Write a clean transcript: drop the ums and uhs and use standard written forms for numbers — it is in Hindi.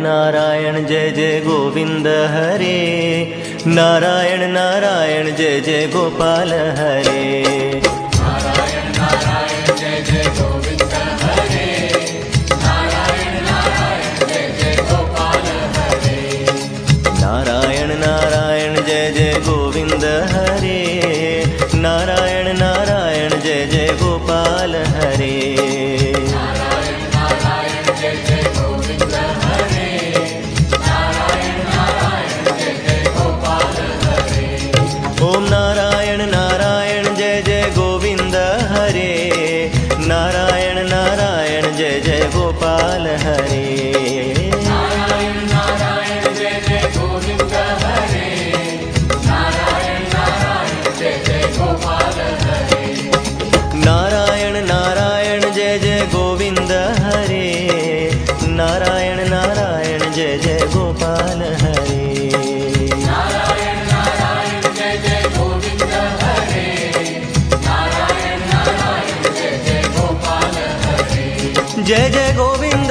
नारायण जय जय गोविंद हरे। नारायण नारायण जय जय गोपाल हरे। नारायण नारायण जय जय गोविंद हरे। नारायण नारायण जय जय गोपाल हरे। नारायण नारायण जय जय गोविंद हरे। नारायण नारायण जय जय गोपाल हरे। नारायण नारायण जय जय गोविंद हरे। नारायण नारायण जय जय गोपाल हरे। ओम नारायण नारायण जय जय गोविंद हरे। नारायण नारायण जय जय गोपाल हरे। नारायण नारायण जय जय गोविंद हरे। नारायण नारायण जय जय गोपाल हरे। नारायण नारायण जय जय गोविंद हरे। नारायण नारायण जय जय गोपाल हरे। नारायण नारायण जय जय गोविंद हरे। नारायण नारायण जय जय गोपाल हरे। जय जय गोविंद